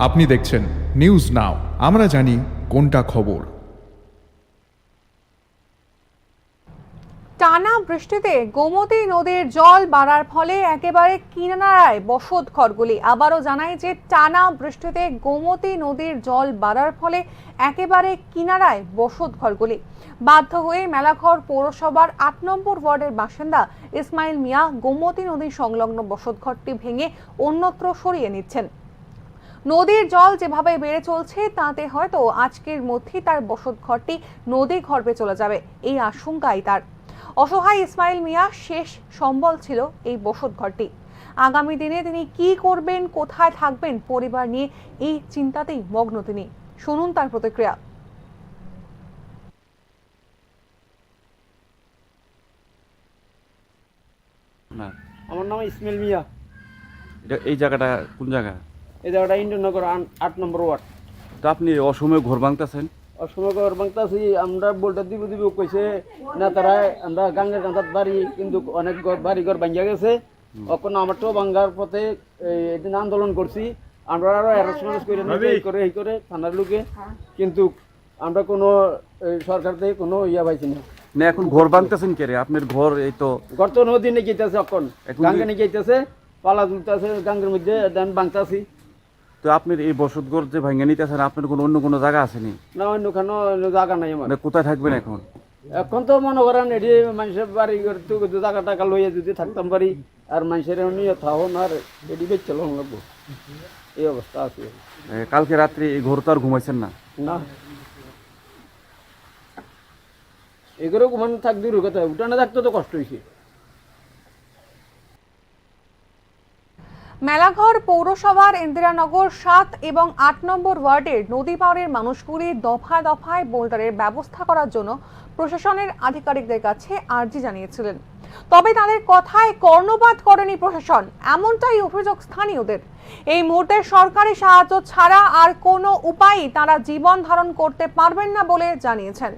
আপনি দেখছেন news now, আমরা জানি কোনটা খবর। টানা বৃষ্টিতে গোমতী নদীর জল বাড়ার ফলে একেবারে কিনারায় বসত ঘরগুলি। আবারও জানাই যে টানা বৃষ্টিতে গোমতী নদীর জল বাড়ার ফলে একেবারে কিনারায় বসত ঘরগুলি। বাধ্য হয়ে মেলাঘর পৌরসভার ৮ নম্বর ওয়ার্ডের বাসিন্দা ইসমাইল মিয়া গোমতী নদী সংলগ্ন বসতঘরটি ভেঙে অন্যত্র সরিয়ে নিচ্ছেন। নদীর জল যেভাবে বেড়ে চলছে তাতে হয়তো আজকের মধ্যেই তার বসতঘরটি নদী গর্ভে চলে যাবে, এই আশঙ্কাই তার। অসহায় ইসমাইল মিয়া শেষ সম্বল ছিল এই বসতঘরটি। আগামী দিনে তিনি কি করবেন, কোথায় থাকবেন, পরিবার নিয়ে এই চিন্তাতেই মগ্ন তিনি। শুনুন তার প্রতিক্রিয়া। আমার নাম ইসমাইল মিয়া। এই জায়গাটা কোন জায়গা? এই জায়গাটা ইন্দ্রনগর ৮ নম্বর ওয়ার্ড। তো আপনি অসময়ে ঘর ভাঙতেছেন? অসময় ঘর ভাঙতেছি, আমরা বলটা দিব কইছে না তারা, আমরা গাঙ্গের কাঁথার বাড়ি, কিন্তু অনেক বাড়ি ঘর ভাঙ্গা গেছে। এখন আমার তো ভাঙ্গার পথে এদিন আন্দোলন করছি, আমরা আরো অ্যারেস্ট করে এই করে থানার লোকে, কিন্তু আমরা কোনো সরকার থেকে কোনো পাইছি না। না এখন ঘর ভাঙতেছেন কে রে? আপনার ঘর এই তো ঘর তো নদী নিয়ে গেতেছে, এখন গাঙ্গে নিয়ে গেতেছে, পালা তুলতেছে গাঙ্গের মধ্যে ভাঙতেছি। তো আপনার এই বসতঘর যে ভাঙে নিতেছেন, আপনার কোনো অন্য কোনো জায়গা আছে নি? না, অন্য কোনো জায়গা নাই আমার। কোথায় থাকবেন এখন? এখন তো মনে করেন এটি মানুষের বাড়ি জায়গা টাকা লইয়া যদি থাকতাম পারি, আর মানুষের নিয়ে থাকুন, আর এটি বেচে লোন লাগবো, এই অবস্থা আছে। কালকে রাত্রে এই ঘর তো আর ঘুমাইছেন না? না, এগুলো ঘুমান থাক দূর কথা, উঠানে থাকতে তো কষ্ট হয়েছে। মেলাঘর পৌরসভার ইন্দিরানগর ৭ এবং ৮ নম্বর ওয়ার্ডের নদী পাড়ের মানুষগুলি দফায় দফায় বোল্ডারের ব্যবস্থা করার জন্য প্রশাসনের আধিকারিকদের কাছে আর্জি জানিয়েছিলেন। তবে তাদের কথায় কর্ণপাত করেনি প্রশাসন, এমনটাই অভিযোগ স্থানীয়দের। এই মুহূর্তে সরকারি সাহায্য ছাড়া আর কোনো উপায়ই তারা জীবন ধারণ করতে পারবেন না বলে জানিয়েছেন।